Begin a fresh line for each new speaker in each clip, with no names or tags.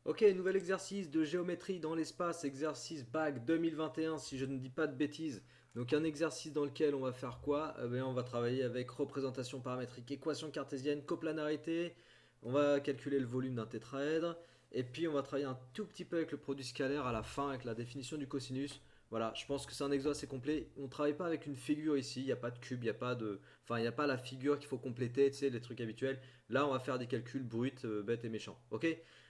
Ok, nouvel exercice de géométrie dans l'espace, exercice BAC 2021 si je ne dis pas de bêtises. Donc un exercice dans lequel on va faire quoi? On va travailler avec représentation paramétrique, équation cartésienne, coplanarité, on va calculer le volume d'un tétraèdre, et puis on va travailler un tout petit peu avec le produit scalaire à la fin avec la définition du cosinus. Voilà, je pense que c'est un exo assez complet. On ne travaille pas avec une figure ici, il n'y a pas de cube, il n'y a pas de... Enfin, il n'y a pas la figure qu'il faut compléter, tu sais, les trucs habituels. Là, on va faire des calculs bruts, bêtes et méchants. Ok?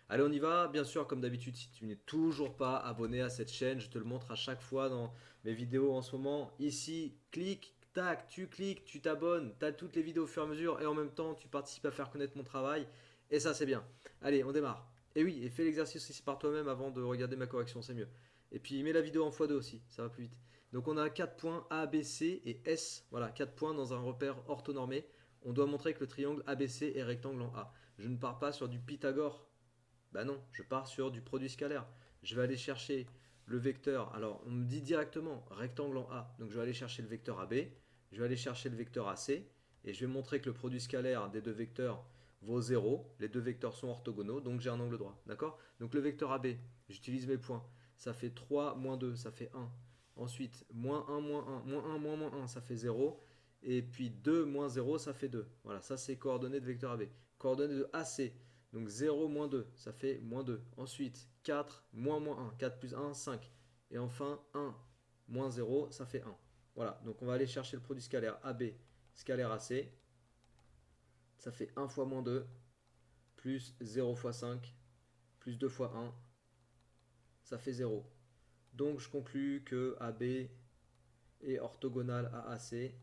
Allez, on y va. Bien sûr, comme d'habitude, si tu n'es toujours pas abonné à cette chaîne, je te le montre à chaque fois dans mes vidéos en ce moment. Ici, clique, tac, tu cliques, tu t'abonnes, tu as toutes les vidéos au fur et à mesure et en même temps, tu participes à faire connaître mon travail. Et ça, c'est bien. Allez, on démarre. Et oui, et fais l'exercice aussi par toi-même avant de regarder ma correction, c'est mieux. Et puis, mets la vidéo en x2 aussi, ça va plus vite. Donc, on a 4 points A, B, C et S. Voilà, 4 points dans un repère orthonormé. On doit montrer que le triangle ABC est rectangle en A. Je ne pars pas sur du Pythagore. Bah non, je pars sur du produit scalaire. Je vais aller chercher le vecteur. Alors, on me dit directement rectangle en A. Donc, je vais aller chercher le vecteur AB. Je vais aller chercher le vecteur AC. Et je vais montrer que le produit scalaire des deux vecteurs vaut 0. Les deux vecteurs sont orthogonaux. Donc, j'ai un angle droit. D'accord? Donc, le vecteur AB, j'utilise mes points. Ça fait 3 moins 2, ça fait 1. Ensuite, moins 1, moins 1. Moins 1, moins 1, ça fait 0. Et puis 2 moins 0, ça fait 2. Voilà, ça c'est coordonnées de vecteur AB. Coordonnées de AC. Donc 0 moins 2, ça fait moins 2. Ensuite, 4 moins moins 1. 4 plus 1, 5. Et enfin, 1 moins 0, ça fait 1. Voilà, donc on va aller chercher le produit scalaire AB, scalaire AC. Ça fait 1 fois moins 2, plus 0 fois 5, plus 2 fois 1, ça fait 0. Donc je conclus que AB est orthogonal à AC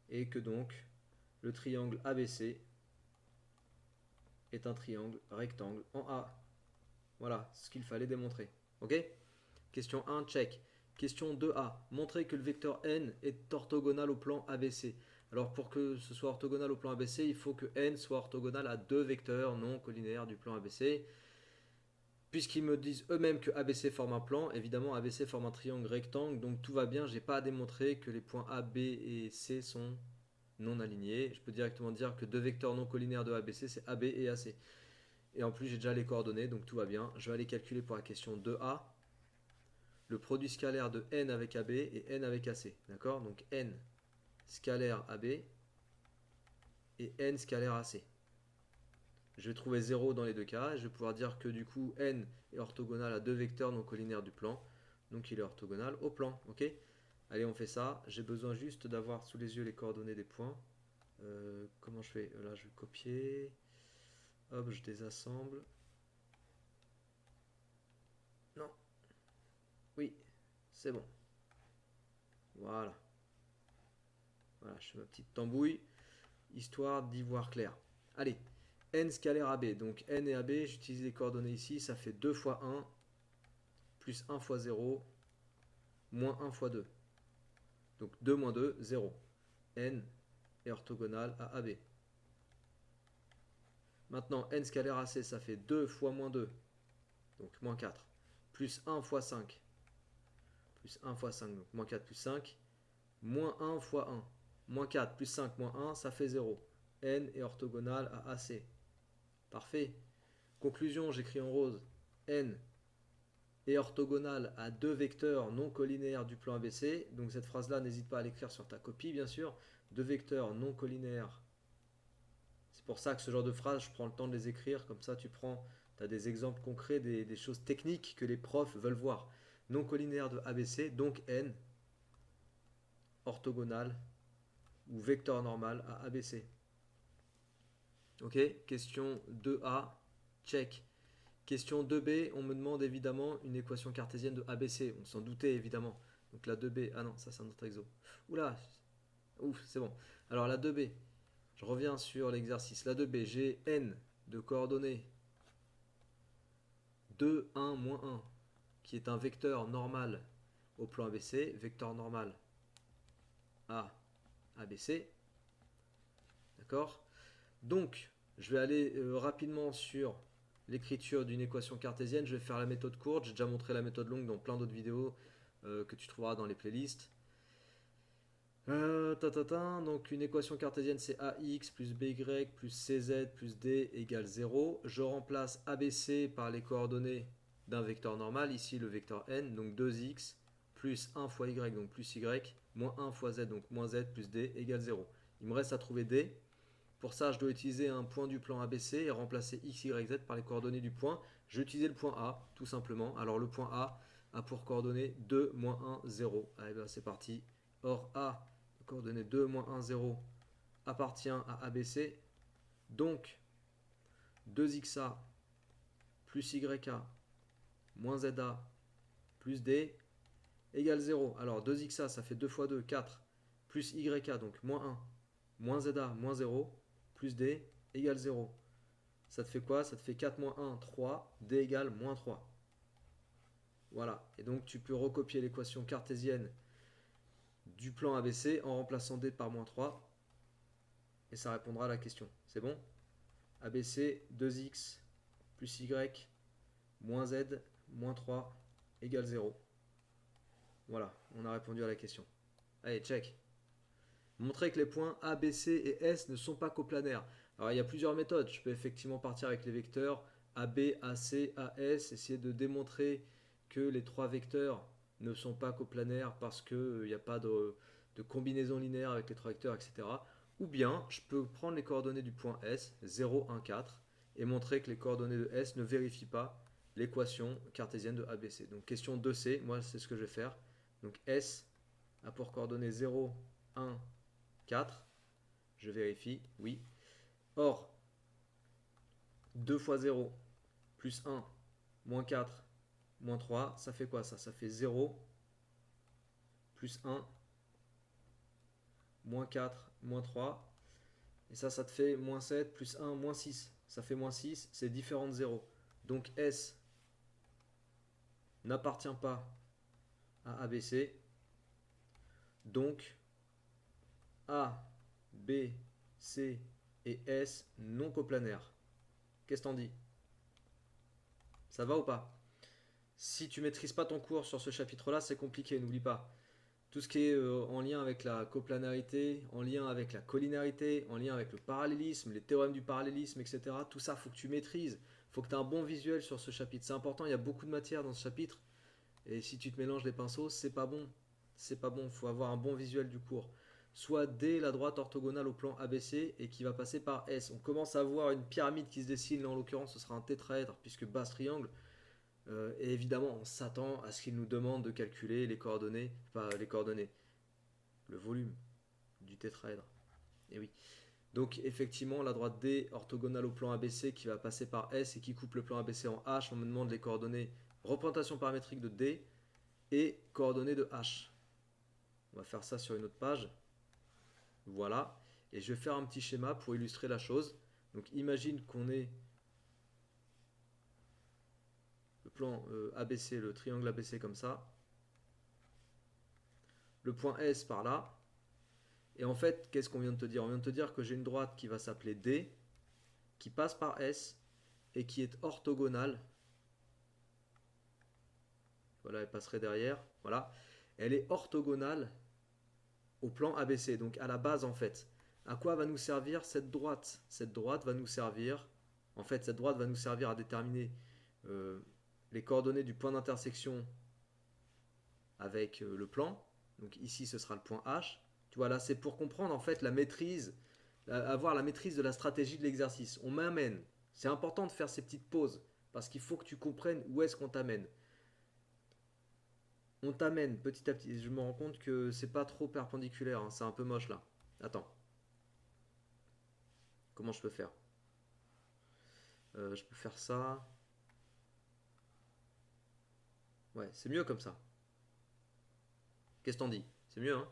et que donc le triangle ABC est un triangle rectangle en A. Voilà ce qu'il fallait démontrer. Ok? Question 1, check. Question 2a. Montrer que le vecteur n est orthogonal au plan ABC. Alors pour que ce soit orthogonal au plan ABC, il faut que n soit orthogonal à deux vecteurs non collinéaires du plan ABC. Puisqu'ils me disent eux-mêmes que ABC forme un plan, évidemment ABC forme un triangle rectangle, donc tout va bien, j'ai pas à démontrer que les points A, B et C sont non alignés. Je peux directement dire que deux vecteurs non collinéaires de ABC, c'est AB et AC. Et en plus, j'ai déjà les coordonnées, donc tout va bien. Je vais aller calculer pour la question 2A le produit scalaire de n avec AB et n avec AC. D'accord? Donc n scalaire AB et n scalaire AC. Je vais trouver 0 dans les deux cas. Je vais pouvoir dire que du coup n est orthogonal à deux vecteurs non collinaires du plan. Donc il est orthogonal au plan. Ok? Allez, on fait ça. J'ai besoin juste d'avoir sous les yeux les coordonnées des points. Comment je fais? Là, je vais copier. Hop, je désassemble. Non. Oui, c'est bon. Voilà. Voilà, je fais ma petite tambouille, histoire d'y voir clair. Allez, n scalaire AB. Donc n et AB, j'utilise les coordonnées ici. Ça fait 2 fois 1, plus 1 fois 0, moins 1 fois 2. Donc 2 moins 2, 0. N est orthogonal à AB. Maintenant, n scalaire AC, ça fait 2 fois moins 2, donc moins 4. Plus 1 fois 5, plus 1 fois 5, donc moins 4 plus 5. Moins 1 fois 1, moins 4 plus 5 moins 1, ça fait 0. N est orthogonal à AC. Parfait. Conclusion, j'écris en rose. N est orthogonale à deux vecteurs non collinéaires du plan ABC. Donc cette phrase-là, n'hésite pas à l'écrire sur ta copie, bien sûr. Deux vecteurs non collinéaires. C'est pour ça que ce genre de phrases, je prends le temps de les écrire. Comme ça, tu as des exemples concrets, des choses techniques que les profs veulent voir. Non collinéaire de ABC, donc N, orthogonal ou vecteur normal à ABC. Ok, question 2A, check. Question 2b, on me demande évidemment une équation cartésienne de ABC. On s'en doutait évidemment. Donc la 2b, ah non, ça c'est un autre exo. Oula, ouf, c'est bon. Alors la 2b, je reviens sur l'exercice. La 2b, j'ai n de coordonnées 2, 1, moins 1, qui est un vecteur normal au plan ABC, vecteur normal à ABC. D'accord? Donc, je vais aller rapidement sur l'écriture d'une équation cartésienne. Je vais faire la méthode courte. J'ai déjà montré la méthode longue dans plein d'autres vidéos que tu trouveras dans les playlists. Donc une équation cartésienne c'est AX plus BY plus CZ plus D égale 0. Je remplace ABC par les coordonnées d'un vecteur normal, ici le vecteur n, donc 2x plus 1 fois y, donc plus y, moins 1 fois z, donc moins z plus d égale 0. Il me reste à trouver d. Pour ça, je dois utiliser un point du plan ABC et remplacer x, y, z par les coordonnées du point. Je vais utiliser le point A, tout simplement. Alors le point A pour coordonnées 2, moins 1, 0. Allez, ben, c'est parti. Or A, coordonnées 2, moins 1, 0, appartient à ABC. Donc 2xa plus YA moins ZA plus D égale 0. Alors 2xa, ça fait 2 fois 2, 4, plus YA, donc moins 1, moins ZA, moins 0, plus D égale 0. Ça te fait quoi? Ça te fait 4 moins 1, 3, D égale moins 3. Voilà, et donc tu peux recopier l'équation cartésienne du plan ABC en remplaçant D par moins 3, et ça répondra à la question. C'est bon? ABC 2x plus Y moins Z moins 3 égale 0. Voilà, on a répondu à la question. Allez, check. Montrer que les points A, B, C et S ne sont pas coplanaires. Alors il y a plusieurs méthodes. Je peux effectivement partir avec les vecteurs AB, AC, AS, essayer de démontrer que les trois vecteurs ne sont pas coplanaires parce qu'il n'y a pas de combinaison linéaire avec les trois vecteurs, etc. Ou bien je peux prendre les coordonnées du point S, 0, 1, 4, et montrer que les coordonnées de S ne vérifient pas l'équation cartésienne de ABC. Donc question 2C, moi c'est ce que je vais faire. Donc S a pour coordonnées 0, 1, 4. Je vérifie, oui. Or, 2 fois 0, plus 1, moins 4, moins 3, ça fait quoi ça? Ça fait 0, plus 1, moins 4, moins 3. Et ça te fait moins 7, plus 1, moins 6. Ça fait moins 6, c'est différent de 0. Donc S n'appartient pas à ABC. Donc A, B, C et S non coplanaires. Qu'est-ce que t'en dis? Ça va ou pas? Si tu maîtrises pas ton cours sur ce chapitre-là, c'est compliqué, n'oublie pas. Tout ce qui est en lien avec la coplanarité, en lien avec la collinarité, en lien avec le parallélisme, les théorèmes du parallélisme, etc. Tout ça, faut que tu maîtrises. Faut que tu aies un bon visuel sur ce chapitre. C'est important, il y a beaucoup de matière dans ce chapitre. Et si tu te mélanges les pinceaux, c'est pas bon. C'est pas bon, il faut avoir un bon visuel du cours. Soit D, la droite orthogonale au plan ABC et qui va passer par S. On commence à voir une pyramide qui se dessine, là en l'occurrence ce sera un tétraèdre puisque base triangle. Et évidemment, on s'attend à ce qu'il nous demande de calculer les coordonnées, enfin les coordonnées, le volume du tétraèdre. Et oui. Donc effectivement, la droite D orthogonale au plan ABC qui va passer par S et qui coupe le plan ABC en H, on me demande les coordonnées représentation paramétrique de D et coordonnées de H. On va faire ça sur une autre page. Voilà. Et je vais faire un petit schéma pour illustrer la chose. Donc imagine qu'on ait le plan ABC, le triangle ABC comme ça. Le point S par là. Et en fait, qu'est-ce qu'on vient de te dire? On vient de te dire que j'ai une droite qui va s'appeler D, qui passe par S et qui est orthogonale. Voilà, elle passerait derrière. Voilà. Elle est orthogonale au plan ABC, donc à la base en fait. À quoi va nous servir cette droite? Cette droite va nous servir, en fait, cette droite va nous servir à déterminer euh, les coordonnées du point d'intersection avec le plan. Donc ici, ce sera le point H. Tu vois, là, c'est pour comprendre en fait la maîtrise, avoir la maîtrise de la stratégie de l'exercice. On m'amène. C'est important de faire ces petites pauses parce qu'il faut que tu comprennes où est-ce qu'on t'amène. On t'amène petit à petit. Je me rends compte que c'est pas trop perpendiculaire, hein, c'est un peu moche là. Attends, comment je peux faire? Je peux faire ça. Ouais, c'est mieux comme ça. Qu'est-ce que t'en dis? C'est mieux, hein?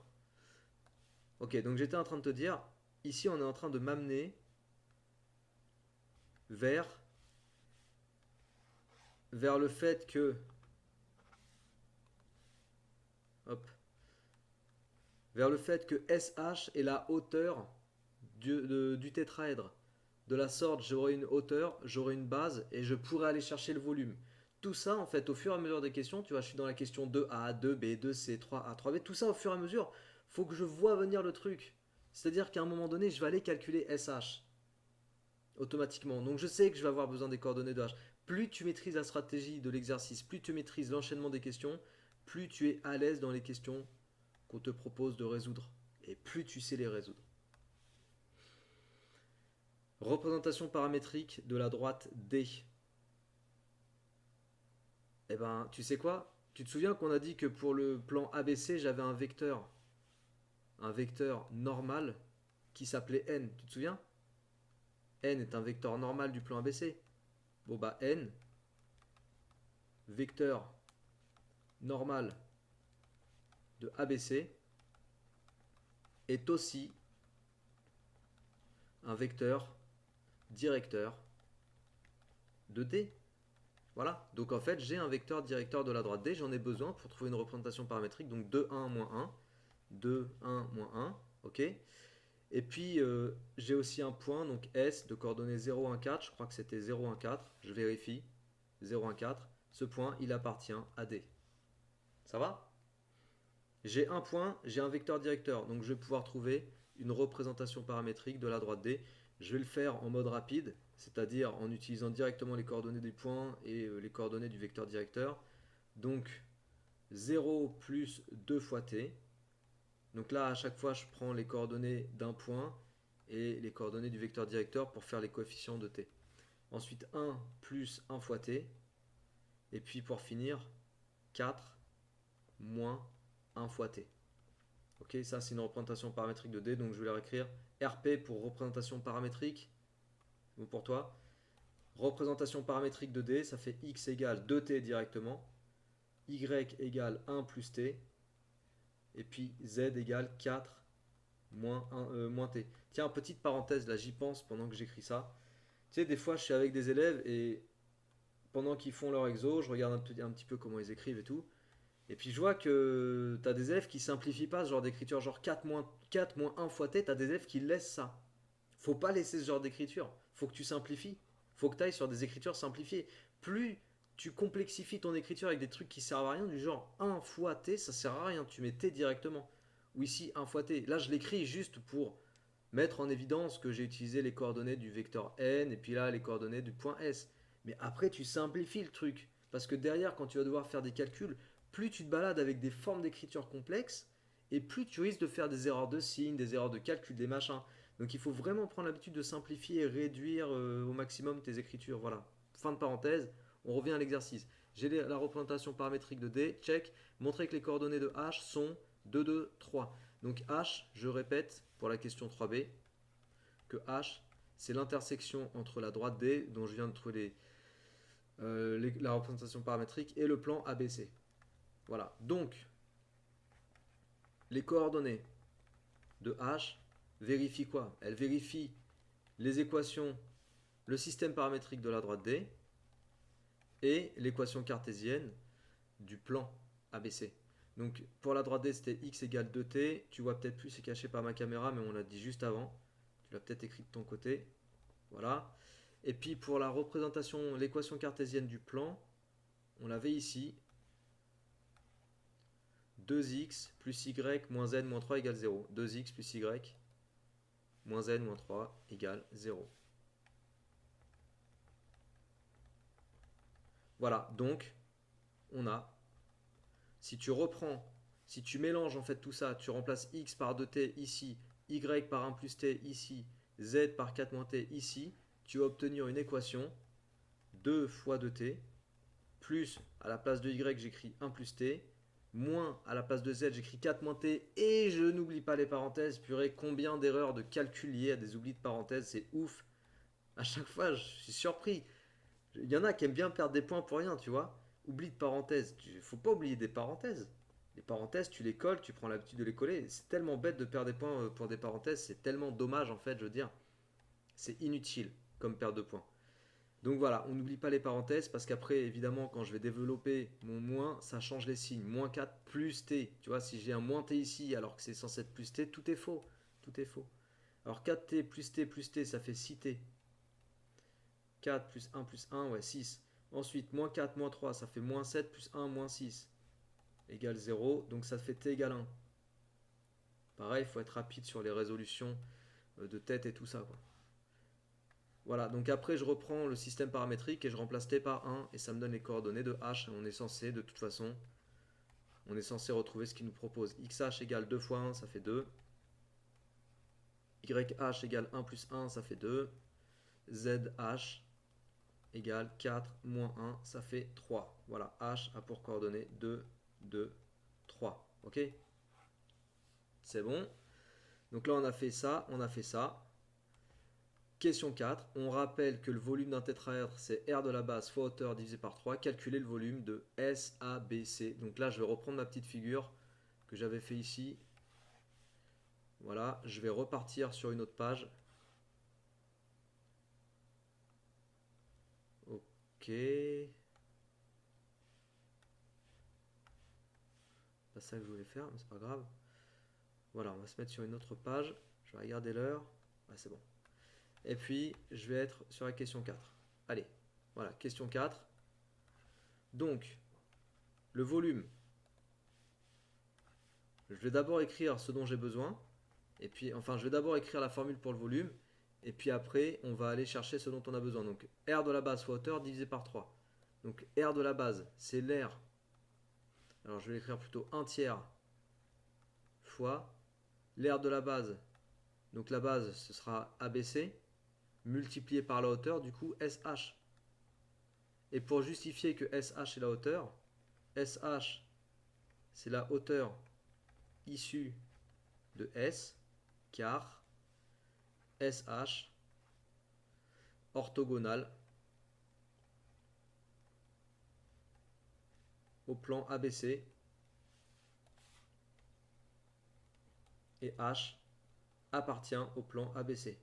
Ok, donc j'étais en train de te dire, ici on est en train de m'amener vers, vers le fait que, hop, vers le fait que SH est la hauteur du tétraèdre. De la sorte, j'aurai une hauteur, j'aurai une base et je pourrai aller chercher le volume. Tout ça, en fait, au fur et à mesure des questions, tu vois, je suis dans la question 2A, 2B, 2C, 3A, 3B, tout ça au fur et à mesure, Faut que je vois venir le truc. C'est-à-dire qu'à un moment donné, je vais aller calculer SH automatiquement. Donc je sais que je vais avoir besoin des coordonnées de H. Plus tu maîtrises la stratégie de l'exercice, plus tu maîtrises l'enchaînement des questions, plus tu es à l'aise dans les questions qu'on te propose de résoudre. Et plus tu sais les résoudre. Représentation paramétrique de la droite D. Eh ben, tu sais quoi? Tu te souviens qu'on a dit que pour le plan ABC, j'avais un vecteur normal qui s'appelait n. Tu te souviens? N est un vecteur normal du plan ABC. Bon bah n, vecteur normal de ABC, est aussi un vecteur directeur de D. Voilà, donc en fait j'ai un vecteur directeur de la droite D, j'en ai besoin pour trouver une représentation paramétrique, donc 2, 1, moins 1, 2, 1, moins 1, ok. Et puis j'ai aussi un point, donc S, de coordonnées 0, 1, 4, je crois que c'était 0, 1, 4, je vérifie, 0, 1, 4, ce point il appartient à D. Ça va? J'ai un point, j'ai un vecteur directeur, donc je vais pouvoir trouver une représentation paramétrique de la droite D. Je vais le faire en mode rapide, c'est-à-dire en utilisant directement les coordonnées des points et les coordonnées du vecteur directeur. Donc 0 plus 2 fois t. Donc là, à chaque fois, je prends les coordonnées d'un point et les coordonnées du vecteur directeur pour faire les coefficients de t. Ensuite 1 plus 1 fois t. Et puis pour finir, 4 moins 1 fois t. Ok, ça c'est une représentation paramétrique de D, donc je vais la réécrire. RP pour représentation paramétrique, bon pour toi. Représentation paramétrique de D, ça fait X égale 2T directement, Y égale 1 plus T, et puis Z égale 4 moins T. Tiens, petite parenthèse, là j'y pense pendant que j'écris ça. Tu sais, des fois je suis avec des élèves et pendant qu'ils font leur exo, je regarde un petit peu comment ils écrivent et tout. Et puis je vois que tu as des élèves qui simplifient pas ce genre d'écriture, genre 4 moins 1 fois t, tu as des élèves qui laissent ça. Faut pas laisser ce genre d'écriture, faut que tu simplifies. Faut que tu ailles sur des écritures simplifiées. Plus tu complexifies ton écriture avec des trucs qui servent à rien, du genre 1 fois t, ça sert à rien, tu mets t directement. Ou ici 1 fois t. Là je l'écris juste pour mettre en évidence que j'ai utilisé les coordonnées du vecteur n et puis là les coordonnées du point S. Mais après tu simplifies le truc. Parce que derrière, quand tu vas devoir faire des calculs, plus tu te balades avec des formes d'écriture complexes, et plus tu risques de faire des erreurs de signes, des erreurs de calcul, des machins. Donc il faut vraiment prendre l'habitude de simplifier et réduire au maximum tes écritures. Voilà. Fin de parenthèse, on revient à l'exercice. J'ai la représentation paramétrique de D, check. Montrer que les coordonnées de H sont 2, 2, 3. Donc H, je répète pour la question 3b, que H, c'est l'intersection entre la droite D, dont je viens de trouver la représentation paramétrique, et le plan ABC. Voilà, donc les coordonnées de H vérifient quoi? Elles vérifient les équations, le système paramétrique de la droite D et l'équation cartésienne du plan ABC. Donc pour la droite D c'était x égale 2t, tu vois peut-être plus, c'est caché par ma caméra mais on l'a dit juste avant, tu l'as peut-être écrit de ton côté, voilà. Et puis pour la représentation, l'équation cartésienne du plan, on l'avait ici, 2x plus y moins z moins 3 égale 0. 2x plus y moins z moins 3 égale 0. Voilà, donc on a, si tu reprends, si tu mélanges en fait tout ça, tu remplaces x par 2t ici, y par 1 plus t ici, z par 4 moins t ici, tu vas obtenir une équation 2 fois 2t, plus à la place de y j'écris 1 plus t, moins à la place de z j'écris 4 moins t, et je n'oublie pas les parenthèses. Purée, combien d'erreurs de calcul liées à des oublis de parenthèses, c'est ouf. À chaque fois je suis surpris. Il y en a qui aiment bien perdre des points pour rien, tu vois. Oublie de parenthèses, il faut pas oublier des parenthèses. Les parenthèses, tu les colles, tu prends l'habitude de les coller. C'est tellement bête de perdre des points pour des parenthèses, c'est tellement dommage en fait, je veux dire. C'est inutile comme perte de points. Donc voilà, on n'oublie pas les parenthèses parce qu'après, évidemment, quand je vais développer mon moins, ça change les signes. Moins 4 plus t. Tu vois, si j'ai un moins t ici alors que c'est censé être plus t, tout est faux. Tout est faux. Alors 4t plus t, ça fait 6t. 4 plus 1, ouais, 6. Ensuite, moins 4, moins 3, ça fait moins 7 plus 1, moins 6 égale 0. Donc ça fait t égale 1. Pareil, il faut être rapide sur les résolutions de tête et tout ça, quoi. Voilà, donc après je reprends le système paramétrique et je remplace t par 1 et ça me donne les coordonnées de h. On est censé, de toute façon, on est censé retrouver ce qu'il nous propose. Xh égale 2 fois 1, ça fait 2. YH égale 1 plus 1, ça fait 2. ZH égale 4 moins 1, ça fait 3. Voilà, H a pour coordonnées 2, 2, 3. Ok? C'est bon. Donc là, on a fait ça, on a fait ça. Question 4. On rappelle que le volume d'un tétraèdre, c'est R de la base fois hauteur divisé par 3. Calculer le volume de SABC. Donc là, je vais reprendre ma petite figure que j'avais fait ici. Voilà, je vais repartir sur une autre page. Ok. Pas ça que je voulais faire, mais c'est pas grave. Voilà, on va se mettre sur une autre page. Je vais regarder l'heure. Ah, c'est bon. Et puis, je vais être sur la question 4. Allez, voilà, question 4. Donc, le volume. Je vais d'abord écrire ce dont j'ai besoin. Et puis, enfin, je vais d'abord écrire la formule pour le volume. Et puis après, on va aller chercher ce dont on a besoin. Donc, R de la base fois hauteur divisé par 3. Donc, R de la base, c'est l'air. Alors, je vais l'écrire plutôt 1 tiers fois l'air de la base. Donc, la base, ce sera ABC, multiplié par la hauteur, du coup, SH. Et pour justifier que SH est la hauteur, SH, c'est la hauteur issue de S, car SH orthogonale au plan ABC et H appartient au plan ABC.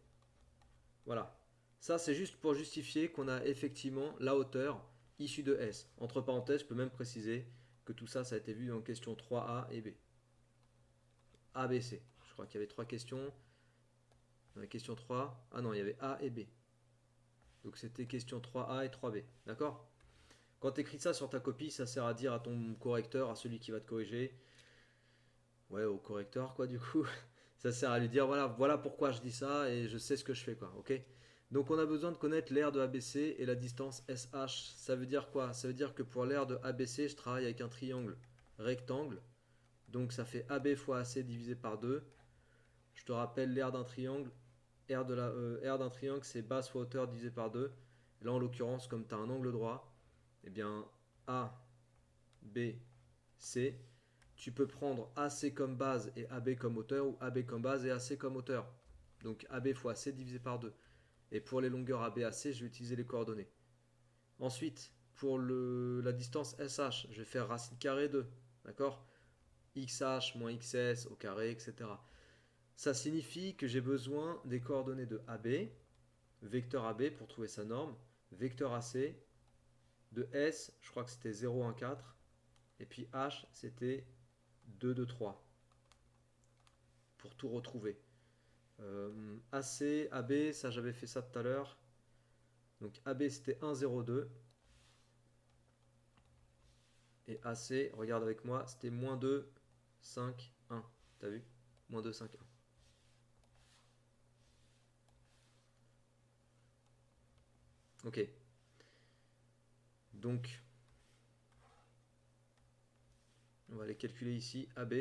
Voilà. Ça, c'est juste pour justifier qu'on a effectivement la hauteur issue de S. Entre parenthèses, je peux même préciser que tout ça, ça a été vu dans question 3A et B. ABC. Je crois qu'il y avait 3 questions. Dans la question 3, ah non, il y avait A et B. Donc c'était question 3A et 3B. D'accord? Quand tu écris ça sur ta copie, ça sert à dire à ton correcteur, à celui qui va te corriger, ouais, au correcteur, quoi, du coup, ça sert à lui dire, voilà, voilà pourquoi je dis ça et je sais ce que je fais, quoi, ok? Donc on a besoin de connaître l'aire de ABC et la distance SH. Ça veut dire quoi? Ça veut dire que pour l'aire de ABC, je travaille avec un triangle rectangle. Donc ça fait AB fois AC divisé par 2. Je te rappelle l'aire d'un triangle. R d'un triangle, c'est base fois hauteur divisé par 2. Là, en l'occurrence, comme tu as un angle droit, eh bien, A, B, C, tu peux prendre AC comme base et AB comme hauteur, ou AB comme base et AC comme hauteur. Donc AB fois AC divisé par 2. Et pour les longueurs AB, AC, je vais utiliser les coordonnées. Ensuite, pour la distance SH, je vais faire racine carrée 2. D'accord? XH moins XS au carré, etc. Ça signifie que j'ai besoin des coordonnées de AB, vecteur AB pour trouver sa norme, vecteur AC, de S, je crois que c'était 0, 1, 4, et puis H, c'était 2, 2, 3, pour tout retrouver. AC, AB, ça j'avais fait ça tout à l'heure. Donc AB c'était 1, 0, 2. Et AC, regarde avec moi, c'était moins 2, 5, 1. T'as vu? Moins 2, 5, 1. Ok. Donc, on va aller calculer ici. AB,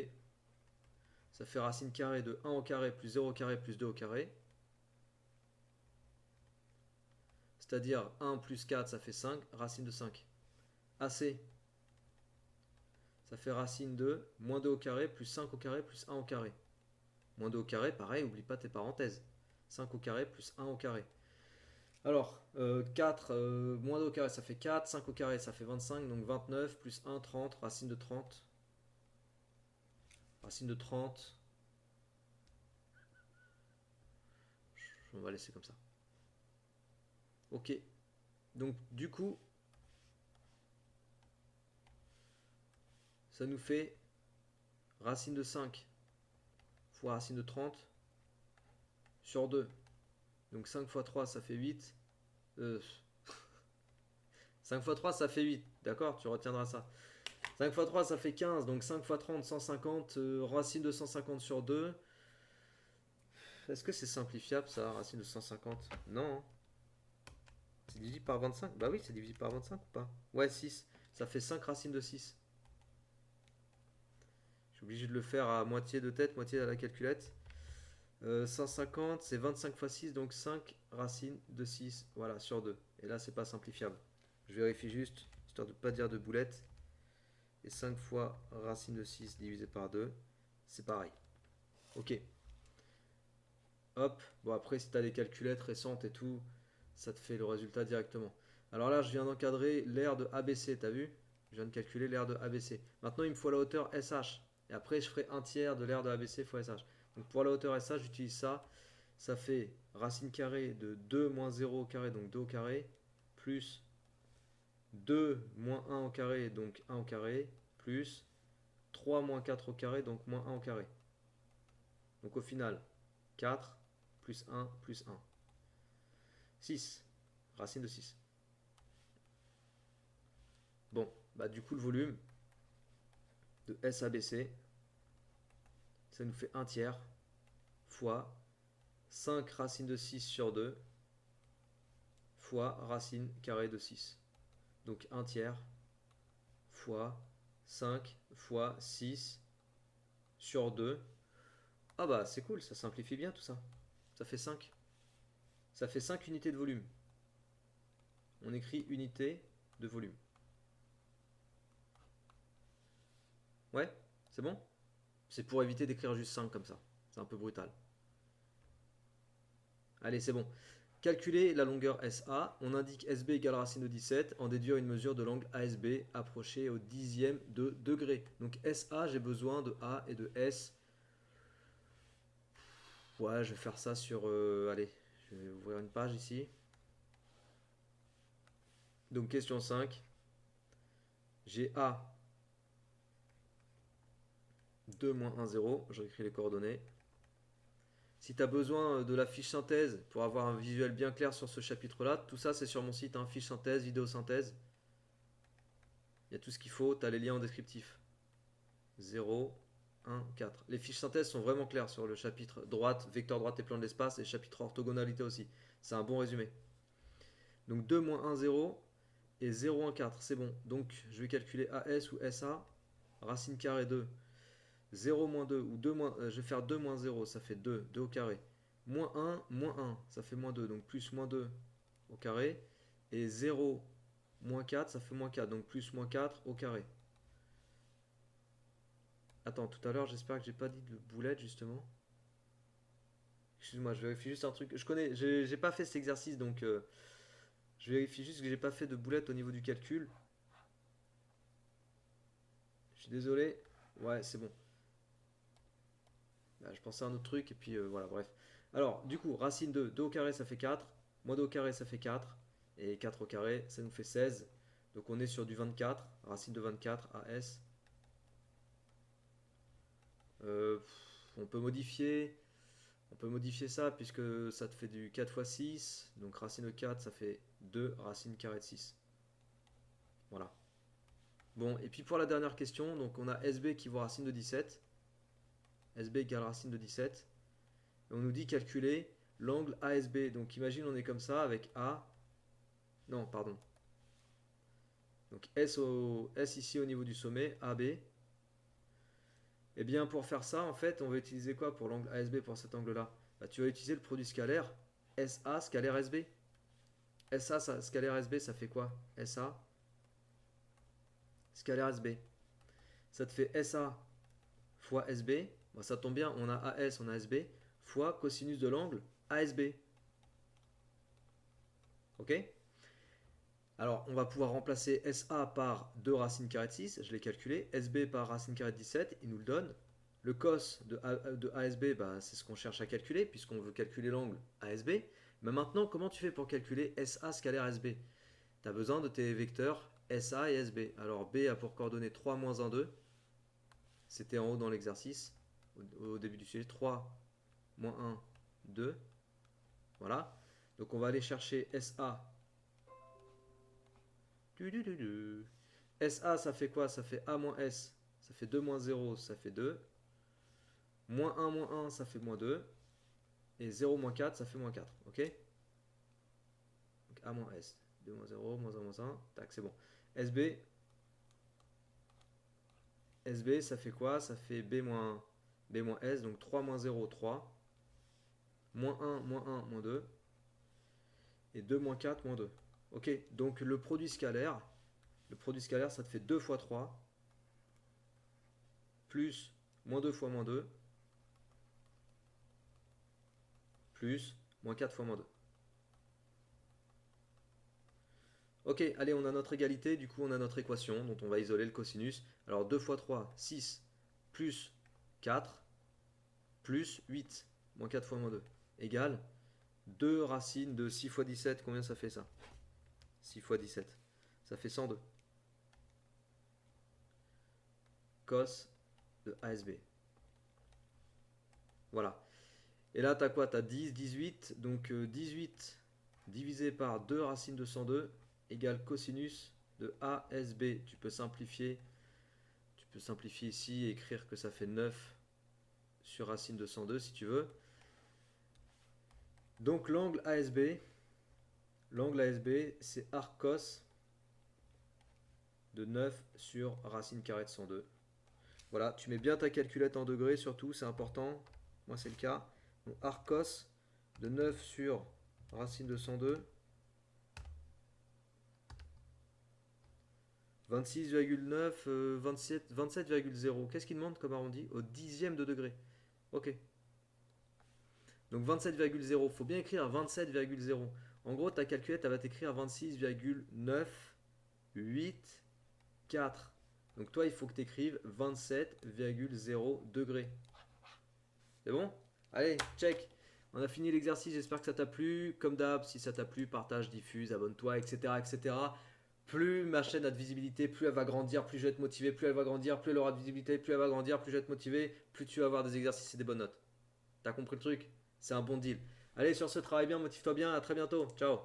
ça fait racine carrée de 1 au carré plus 0 au carré plus 2 au carré. C'est-à-dire 1 plus 4, ça fait 5, racine de 5. AC, ça fait racine de moins 2 au carré plus 5 au carré plus 1 au carré. Moins 2 au carré, pareil, oublie pas tes parenthèses. 5 au carré plus 1 au carré. Alors, 4, moins 2 au carré, ça fait 4. 5 au carré, ça fait 25. Donc 29 plus 1, 30. Racine de 30. Racine de 30. On va laisser comme ça. Ok. Donc, du coup, ça nous fait racine de 5 fois racine de 30 sur 2. Donc 5 fois 3, ça fait 8. 5 fois 3, ça fait 8. D'accord? Tu retiendras ça. 5 fois 3, ça fait 15. Donc 5 fois 30, 150. Racine de 150 sur 2. Est-ce que c'est simplifiable ça, racine de 150? Non, hein. C'est divisible par 25? Bah oui, c'est divisible par 25 ou pas? Ouais, 6. Ça fait 5 racines de 6. Je suis obligé de le faire à moitié de tête, moitié à la calculette. 150, c'est 25 fois 6, donc 5 racines de 6. Voilà, sur 2. Et là, c'est pas simplifiable. Je vérifie juste, histoire de ne pas dire de boulette. Et 5 fois racine de 6 divisé par 2, c'est pareil. Ok. Hop. Bon, après, si tu as des calculettes récentes et tout, ça te fait le résultat directement. Alors là, je viens d'encadrer l'aire de ABC, t'as vu? Je viens de calculer l'aire de ABC. Maintenant, il me faut la hauteur SH. Et après, je ferai un tiers de l'aire de ABC fois SH. Donc pour la hauteur SH, j'utilise ça. Ça fait racine carrée de 2 moins 0 au carré, donc 2 au carré, plus 2 moins 1 au carré, donc 1 au carré, plus 3 moins 4 au carré, donc moins 1 au carré. Donc au final, 4 plus 1 plus 1. 6. Racine de 6. Bon, bah du coup le volume de SABC, ça nous fait 1 tiers fois 5 racines de 6 sur 2 fois racine carrée de 6. Donc 1 tiers fois 5 fois 6 sur 2. Ah bah c'est cool, ça simplifie bien tout ça. Ça fait 5. Ça fait 5 unités de volume. On écrit unité de volume. Ouais, c'est bon? C'est pour éviter d'écrire juste 5 comme ça. C'est un peu brutal. Allez, c'est bon. Calculer la longueur SA, on indique SB égale racine de 17, en déduire une mesure de l'angle ASB approché au dixième de degré. Donc SA, j'ai besoin de A et de S. Ouais, je vais faire ça sur... allez, je vais ouvrir une page ici. Donc question 5. J'ai A 2 moins 1, 0. J'écris les coordonnées. Si tu as besoin de la fiche synthèse pour avoir un visuel bien clair sur ce chapitre-là, tout ça c'est sur mon site, hein, fiche synthèse, vidéo synthèse. Il y a tout ce qu'il faut, tu as les liens en descriptif. 0, 1, 4. Les fiches synthèse sont vraiment claires sur le chapitre droite, vecteur droite et plan de l'espace, et chapitre orthogonalité aussi. C'est un bon résumé. Donc 2 moins 1, 0 et 0, 1, 4. C'est bon. Donc je vais calculer AS ou SA. Racine carrée 2. 0 moins 2 ou 2 moins, je vais faire 2 moins 0, ça fait 2, 2 au carré. Moins 1, ça fait moins 2, donc plus moins 2 au carré. Et 0 moins 4, ça fait moins 4, donc plus moins 4 au carré. Attends, tout à l'heure, j'espère que j'ai pas dit de boulette justement. Excuse-moi, je vérifie juste un truc. Je connais, j'ai pas fait cet exercice, donc je vérifie juste que j'ai pas fait de boulette au niveau du calcul. Je suis désolé. Ouais, c'est bon. Bah, je pensais à un autre truc, et puis voilà, bref. Alors, du coup, racine de 2 au carré, ça fait 4. Moins 2 au carré, ça fait 4. Et 4 au carré, ça nous fait 16. Donc on est sur du 24. Racine de 24, AS. Euh, on peut modifier. On peut modifier ça puisque ça te fait du 4 fois 6. Donc racine de 4, ça fait 2 racine carrée de 6. Voilà. Bon, et puis pour la dernière question, donc on a SB qui vaut racine de 17. SB égale racine de 17. Et on nous dit calculer l'angle ASB. Donc imagine on est comme ça avec A. Non, pardon. Donc S ici au niveau du sommet, AB. Et bien pour faire ça, en fait, on va utiliser quoi pour l'angle ASB pour cet angle-là? Bah, tu vas utiliser le produit scalaire SA scalaire SB. Scalaire SB, ça fait quoi? SA scalaire SB. Ça te fait SA fois SB. Bon, ça tombe bien, on a AS, on a SB, fois cosinus de l'angle ASB. Ok? Alors, on va pouvoir remplacer SA par 2 racines carrées de 6, je l'ai calculé. SB par racine carrée de 17, il nous le donne. Le cos de ASB, bah, c'est ce qu'on cherche à calculer, puisqu'on veut calculer l'angle ASB. Mais maintenant, comment tu fais pour calculer SA scalaire SB? Tu as besoin de tes vecteurs SA et SB. Alors, B a pour coordonnées 3, moins 1, 2. C'était en haut dans l'exercice, au début du sujet. 3, moins 1, 2. Voilà. Donc, on va aller chercher SA. SA, ça fait quoi? Ça fait A moins S. Ça fait 2 moins 0, ça fait 2. Moins 1, ça fait moins 2. Et 0 moins 4, ça fait moins 4. Ok? Donc A moins S. 2 moins 0, moins 1 moins 1. Tac, c'est bon. SB. SB, ça fait quoi? Ça fait B moins S. Donc 3 moins 0, 3. Moins 1, moins 2. Et 2 moins 4, moins 2. Ok, donc le produit scalaire, ça te fait 2 fois 3, plus moins 2 fois moins 2, plus moins 4 fois moins 2. Ok, allez, on a notre égalité, du coup on a notre équation dont on va isoler le cosinus. Alors 2 fois 3, 6, plus 4, plus 8, moins 4 fois moins 2, égale 2 racines de 6 fois 17, combien ça fait ça? 6 fois 17, ça fait 102. Cos de ASB. Voilà. Et là, tu as quoi? Tu as 10, 18. Donc 18 divisé par 2 racines de 102 égale cosinus de ASB. Tu peux simplifier ici et écrire que ça fait 9 sur racine de 102 si tu veux. Donc l'angle ASB, c'est arc cos de 9 sur racine carrée de 102. Voilà, tu mets bien ta calculette en degrés surtout, c'est important. Moi c'est le cas. Donc arc cos de 9 sur racine de 102. 26,9, 27,0. Qu'est-ce qu'il demande comme arrondi? Au dixième de degré. Ok. Donc 27,0. Faut bien écrire 27,0. En gros, ta calculette, elle va t'écrire 26,984. Donc toi, il faut que tu écrives 27,0 degrés. C'est bon? Allez, check. On a fini l'exercice, j'espère que ça t'a plu. Comme d'hab, si ça t'a plu, partage, diffuse, abonne-toi, etc., etc. Plus ma chaîne a de visibilité, plus elle va grandir, plus je vais être motivé, plus elle va grandir, plus elle aura de visibilité, plus elle va grandir, plus je vais être motivé, plus tu vas avoir des exercices et des bonnes notes. T'as compris le truc? C'est un bon deal. Allez, sur ce, travaille bien, motive-toi bien, à très bientôt. Ciao.